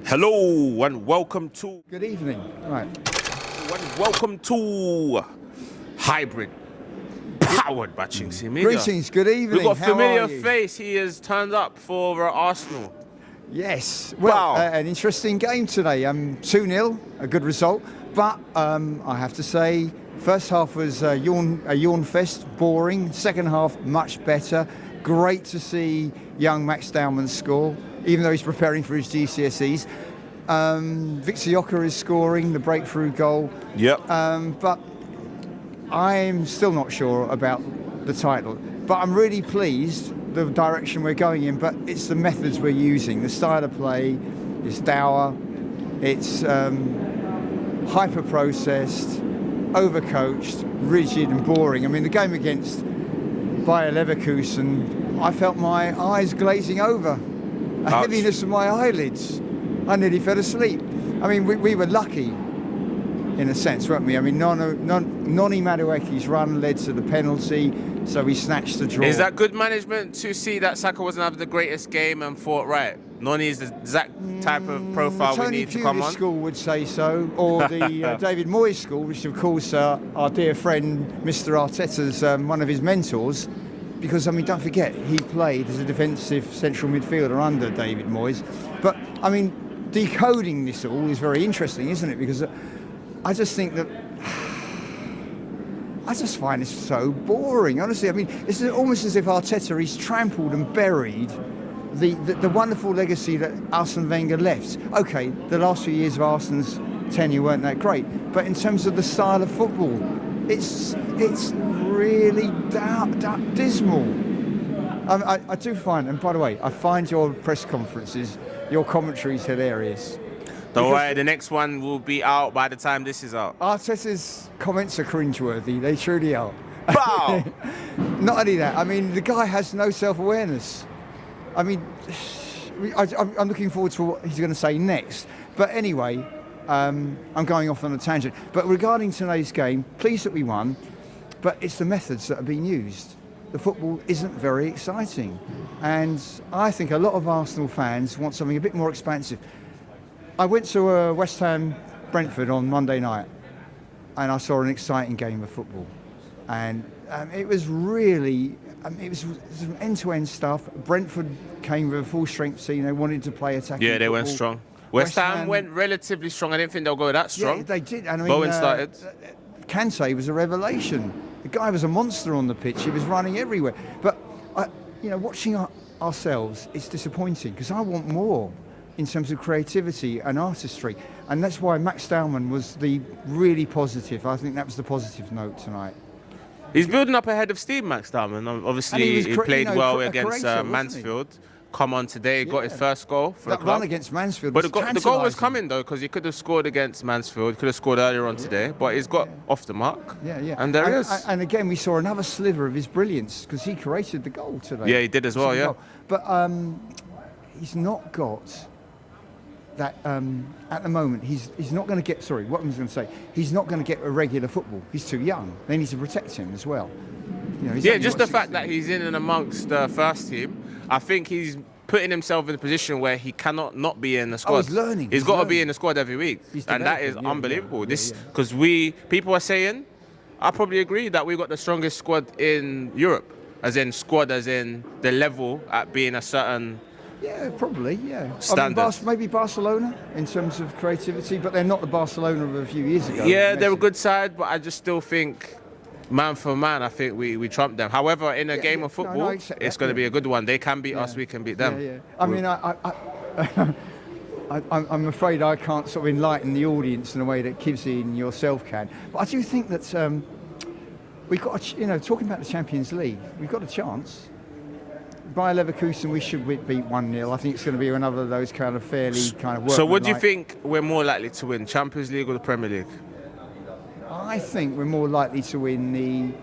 Hello and welcome to... Good evening. Right. And welcome to Hybrid, powered by chinkseyMEDIA. Greetings, good evening. We've got a How familiar are you? face. He has turned up for Arsenal. Yes. Well, Wow. An interesting game today. 2-0, a good result. But I have to say, first half was a yawn fest, boring. Second half, much better. Great to see young Max Dowman score, even though he's preparing for his GCSEs. Khvicha is scoring the breakthrough goal. Yep. But I'm still not sure about the title. But I'm really pleased the direction we're going in. But it's the methods we're using. The style of play is dour. It's hyper-processed, overcoached, rigid and boring. I mean, the game against Bayer Leverkusen, I felt my eyes glazing over. A heaviness of my eyelids. I nearly fell asleep. I mean, we were lucky, in a sense, weren't we? I mean, Noni Madueke's run led to the penalty, so we snatched the draw. Is that good management to see that Saka wasn't having the greatest game and thought, right, Noni is the exact type of profile we need to come on? The school would say so, or the David Moyes school, which of course our dear friend Mr. Arteta's one of his mentors. Because, I mean, don't forget, he played as a defensive central midfielder under David Moyes. But, I mean, decoding this all is very interesting, isn't it? Because I just think that... I just find this so boring, honestly. I mean, it's almost as if Arteta, he's trampled and buried the wonderful legacy that Arsene Wenger left. OK, the last few years of Arsene's tenure weren't that great. But in terms of the style of football, it's really dismal. I do find, and by the way, I find your press conferences, your commentaries hilarious. Don't worry, the next one will be out by the time this is out. Arteta's comments are cringeworthy, they truly are. Wow! Not only that, I mean, the guy has no self-awareness. I mean, I'm looking forward to what he's going to say next. But anyway, I'm going off on a tangent. But regarding today's game, pleased that we won. But it's the methods that are being used. The football isn't very exciting. And I think a lot of Arsenal fans want something a bit more expansive. I went to West Ham Brentford on Monday night and I saw an exciting game of football. And it was really, it was some end-to-end stuff. Brentford came with a full-strength team. They wanted to play attacking Yeah, they football. went strong. West Ham went relatively strong. I didn't think they'll go that strong. Yeah, they did. And I mean, Bowen started. Kante was a revelation. The guy was a monster on the pitch. He was running everywhere. But, watching ourselves, it's disappointing because I want more in terms of creativity and artistry. And that's why Max Dowman was the really positive. I think that was the positive note tonight. He's building up a head of steam, Max Dowman. Obviously, he played well against Mansfield. Come on today, got his first goal for the club. Run against Mansfield But was the goal was coming, though, because he could have scored against Mansfield, could have scored earlier on today, but he's got off the mark. Yeah. And there he is. And again, we saw another sliver of his brilliance, because he created the goal today. Yeah, he did as well, yeah. But he's not got that, at the moment, he's not going to get, what I was going to say, he's not going to get a regular football. He's too young. They need to protect him as well. Just the fact that he's in and amongst the first team, I think he's putting himself in a position where he cannot not be in the squad. He's learning. He's got to be in the squad every week. And that is unbelievable. Because people are saying, I probably agree that we've got the strongest squad in Europe. As in the level at being a certain... Yeah, probably, yeah. Standard. I mean, maybe Barcelona in terms of creativity, but they're not the Barcelona of a few years ago. Yeah, they're a good side, but I just still think, man for man, I think we trump them. However, in a game of football, it's going to be a good one. They can beat us, we can beat them. Yeah. I mean, I'm afraid I can't sort of enlighten the audience in a way that Kivsy and yourself can. But I do think that we've got, talking about the Champions League, we've got a chance. By Leverkusen, we should beat 1-0. I think it's going to be another of those kind of fairly kind of. So, what do you think we're more likely to win, Champions League or the Premier League? I think we're more likely to win the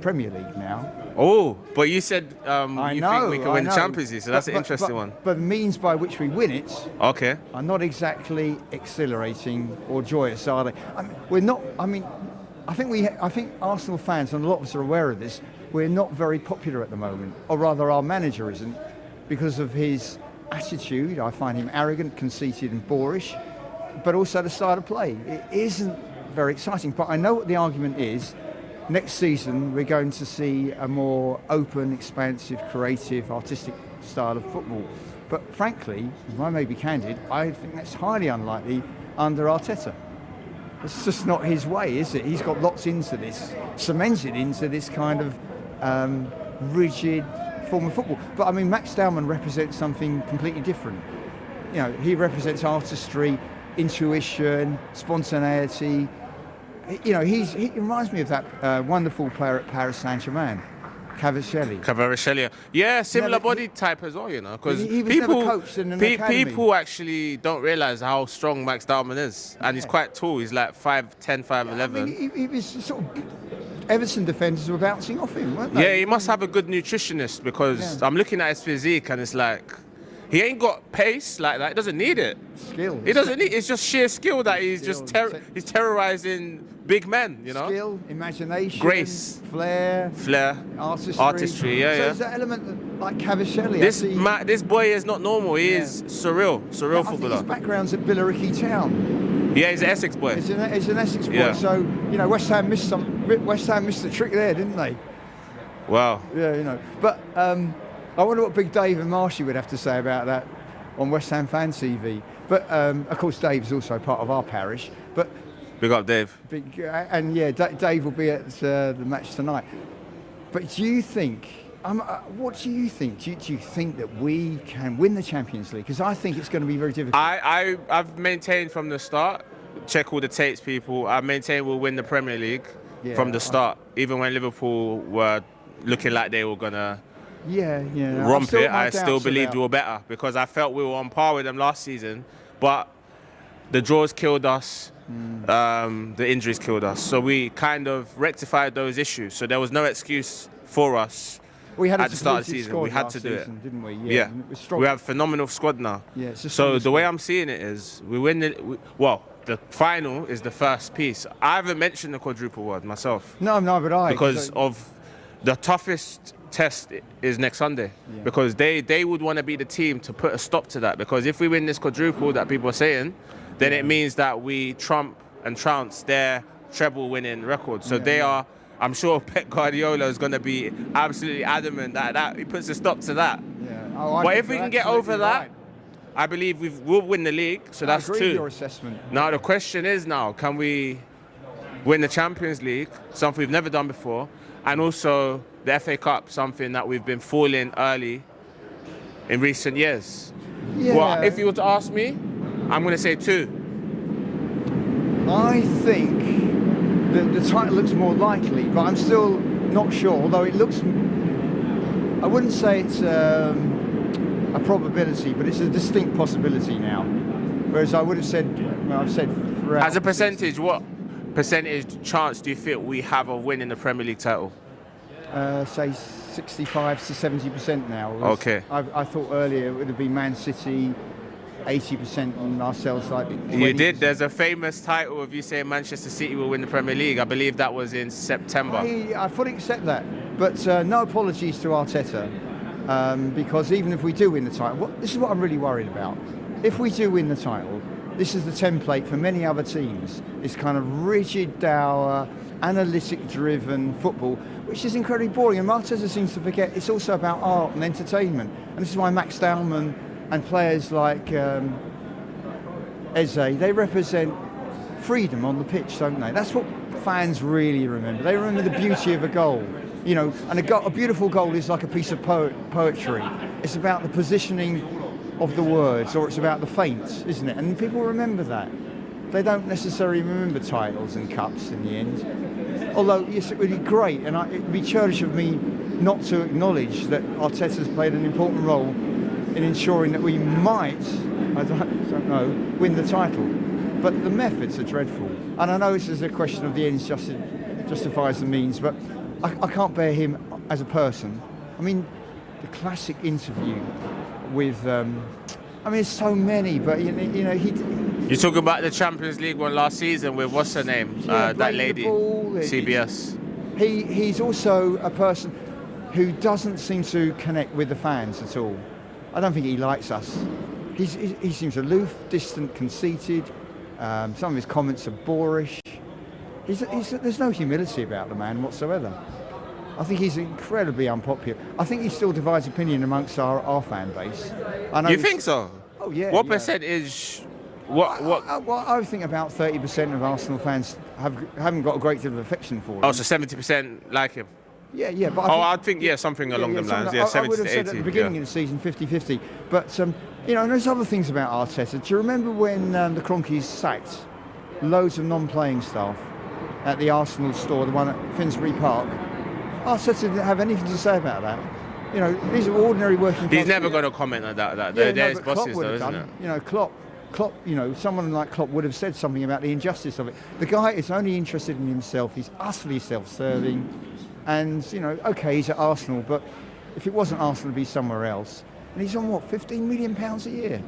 Premier League now. Oh, but you said you think we can win the Champions League, so that's an interesting one. But the means by which we win it are not exactly exhilarating or joyous, are they? We're not. I mean, I think Arsenal fans, and a lot of us are aware of this, we're not very popular at the moment, or rather our manager isn't, because of his attitude. I find him arrogant, conceited and boorish, but also the style of play. It isn't very exciting, but I know what the argument is. Next season, we're going to see a more open, expansive, creative, artistic style of football. But frankly, if I may be candid, I think that's highly unlikely under Arteta. It's just not his way, is it? He's got lots into this, cemented into this kind of rigid form of football. But I mean, Max Dowman represents something completely different. You know, he represents artistry, intuition, spontaneity. You know, he reminds me of that wonderful player at Paris Saint-Germain, Kvaratskhelia. Yeah, similar body type as well, you know, because he was never coached in an academy. People actually don't realise how strong Max Dowman is, and he's quite tall. He's like 5'10", 5'11". I mean, he was sort of... Everton defenders were bouncing off him, weren't they? Yeah, he must have a good nutritionist, because I'm looking at his physique and it's like, he ain't got pace like that. He doesn't need it. Skill. He doesn't need. It's just sheer skill that he's just he's terrorizing big men. You know. Skill, imagination, grace, flair, artistry. Yeah, so yeah. there's that element like Khvicha. This boy is not normal. He is surreal footballer. I think his background's at Billericay Town. Yeah, he's an Essex boy. He's an Essex boy. Yeah. So you know, West Ham missed the trick there, didn't they? Wow. Yeah, you know, but. I wonder what Big Dave Marshy would have to say about that on West Ham Fan TV. But of course, Dave's also part of our parish. But big up, Dave. Dave will be at the match tonight. But do you think? What do you think? Do you think that we can win the Champions League? Because I think it's going to be very difficult. I've maintained from the start. Check all the tapes, people. I maintained we'll win the Premier League from the start. Even when Liverpool were looking like they were gonna. Romp it. I still believed we were better because I felt we were on par with them last season, but the draws killed us, the injuries killed us. So we kind of rectified those issues. So there was no excuse for us at the start of the season. We had to do it, didn't we? Yeah. We have a phenomenal squad now. Yeah, so the way I'm seeing it is, we win the final is the first piece. I haven't mentioned the quadruple word myself. No, but I because of the toughest test is next Sunday, because they would want to be the team to put a stop to that, because if we win this quadruple that people are saying, then it means that we trump and trounce their treble winning record. So they are, I'm sure Pep Guardiola is going to be absolutely adamant that he puts a stop to that. But if we can get over that, I believe we'll win the league. So that's agree two. With your assessment. Now the question is, can we win the Champions League, something we've never done before, and also the FA Cup, something that we've been falling early in recent years? Well, if you were to ask me, I'm going to say two. I think the title looks more likely, but I'm still not sure, although it looks... I wouldn't say it's a probability, but it's a distinct possibility now. Whereas I would have said, I've said throughout... As a percentage, what percentage chance do you feel we have of winning the Premier League title? Say 65 to 70% now. Okay. I thought earlier it would have been Man City, 80%, and ourselves like 20%. You did. There's a famous title of you saying Manchester City will win the Premier League. I believe that was in September. I fully accept that, but no apologies to Arteta, because even if we do win the title, this is what I'm really worried about. If we do win the title, this is the template for many other teams. It's kind of rigid, dour, analytic-driven football, which is incredibly boring. And Arteta seems to forget it's also about art and entertainment. And this is why Max Dowman and players like Eze, they represent freedom on the pitch, don't they? That's what fans really remember. They remember the beauty of a goal. You know, and a beautiful goal is like a piece of poetry. It's about the positioning of the words, or it's about the feint, isn't it? And people remember that. They don't necessarily remember titles and cups in the end. Although, yes, it would be great, and it would be churlish of me not to acknowledge that Arteta's played an important role in ensuring that we might, I don't know, win the title. But the methods are dreadful. And I know this is a question of the ends justifies the means, but I can't bear him as a person. I mean, the classic interview with... there's so many, but you know, You're talking about the Champions League one last season with what's her name? That lady, CBS. He's also a person who doesn't seem to connect with the fans at all. I don't think he likes us. He seems aloof, distant, conceited. Some of his comments are boorish. There's no humility about the man whatsoever. I think he's incredibly unpopular. I think he still divides opinion amongst our fan base. You think so? Oh yeah. What percentage? What? I think about 30% of Arsenal fans haven't got a great deal of affection for him. Oh, so 70% like him. Yeah. But I think something along them lines. Yeah, 70 I would have to said 80. at the beginning of the season, 50-50. But and there's other things about Arteta. Do you remember when the Kroenkes sacked loads of non-playing staff at the Arsenal store, the one at Finsbury Park? Arteta didn't have anything to say about that. These are ordinary working class. He's never going to comment on that. There's bosses, though, isn't it? Klopp, someone like Klopp would have said something about the injustice of it. The guy is only interested in himself. He's utterly self-serving. And, OK, he's at Arsenal, but if it wasn't Arsenal, it'd be somewhere else. And he's on, what, £15 million a year?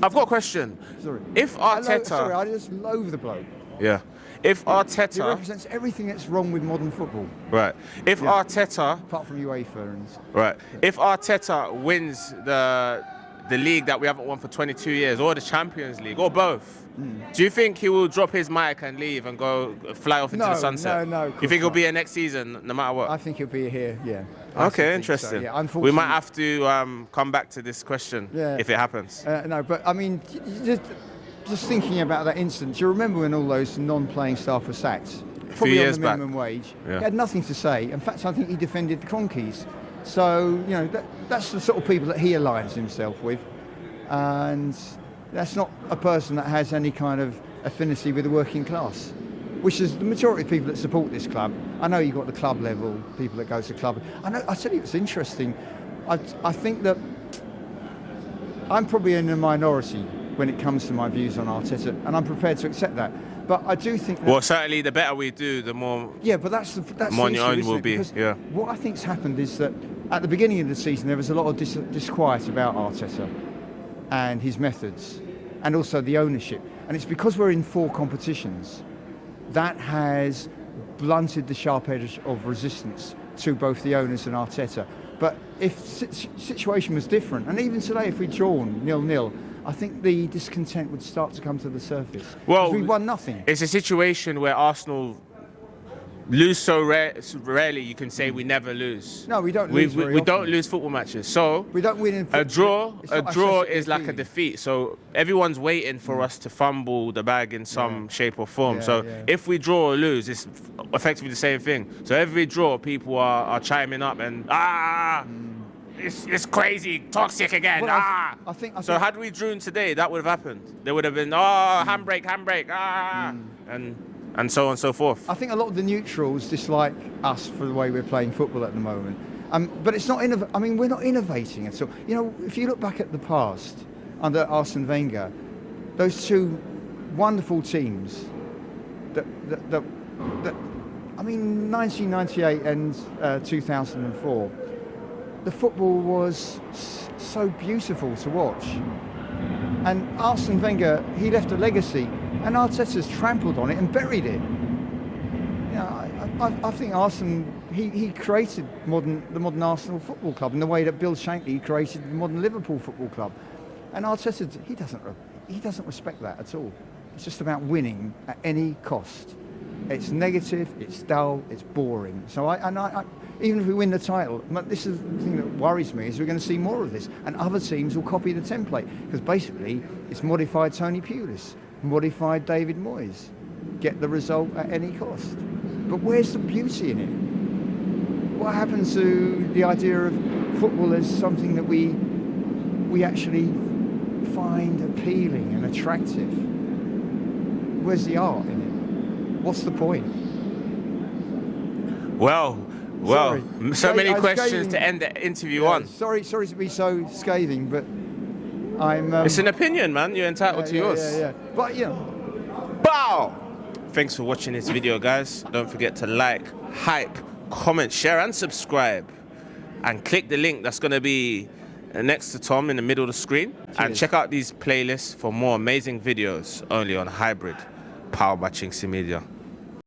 I've got a question. Sorry. If Arteta... I just loathe the bloke. Yeah. If Arteta... He represents everything that's wrong with modern football. Right. If Arteta... Apart from UEFA and... Right. If Arteta wins the league that we haven't won for 22 years, or the Champions League, or both, do you think he will drop his mic and leave and go fly off into the sunset? No. You think he'll be here next season, no matter what? I think he'll be here, yeah. Okay, interesting. So, yeah, we might have to come back to this question if it happens. No, but I mean, just thinking about that incident, do you remember when all those non-playing staff were sacked? Probably years on the minimum wage. Yeah. He had nothing to say. In fact, I think he defended the Kroenkes. So, that's the sort of people that he aligns himself with. And that's not a person that has any kind of affinity with the working class, which is the majority of people that support this club. I know you've got the club level, people that go to the club. I tell you, it's interesting. I think that I'm probably in a minority when it comes to my views on Arteta, and I'm prepared to accept that. But I do think that... Well, certainly the better we do, the more... Yeah, but that's more the issue, own will be. Because yeah. What I think's happened is that at the beginning of the season, there was a lot of disquiet about Arteta and his methods, and also the ownership. And it's because we're in 4 competitions that has blunted the sharp edge of resistance to both the owners and Arteta. But if situation was different, and even today if we'd drawn 0-0, I think the discontent would start to come to the surface. Well, we won nothing. It's a situation where Arsenal lose so rarely. You can say we never lose. No, we don't lose very we often. don't lose football matches. So we don't win in a draw is like a defeat. So everyone's waiting for us to fumble the bag in some shape or form. If we draw or lose, it's effectively the same thing. So every draw, people are chiming up and it's crazy, toxic again. Well, I think so had we drawn today, that would have happened. There would have been handbrake, and so on and so forth. I think a lot of the neutrals dislike us for the way we're playing football at the moment. But it's not we're not innovating at all. If you look back at the past under Arsene Wenger, those 2 wonderful teams that 1998 and 2004. The football was so beautiful to watch. And Arsene Wenger, he left a legacy, and Arteta's trampled on it and buried it. I think Arsene, he created the modern Arsenal Football Club in the way that Bill Shankly created the modern Liverpool Football Club. And Arteta, he doesn't respect that at all. It's just about winning at any cost. It's negative, it's dull, it's boring. So even if we win the title, this is the thing that worries me, is we're going to see more of this. And other teams will copy the template. Because basically, it's modified Tony Pulis, modified David Moyes. Get the result at any cost. But where's the beauty in it? What happens to the idea of football as something that we actually find appealing and attractive? Where's the art in it? What's the point? Well, Sorry. so many questions to end the interview on. Sorry to be so scathing, but I'm... it's an opinion, man. You're entitled to yours. Yeah. But, Bow! Thanks for watching this video, guys. Don't forget to like, hype, comment, share, and subscribe. And click the link that's going to be next to Tom in the middle of the screen. Cheers. And check out these playlists for more amazing videos only on Hybrid, powered by chinkseyMEDIA.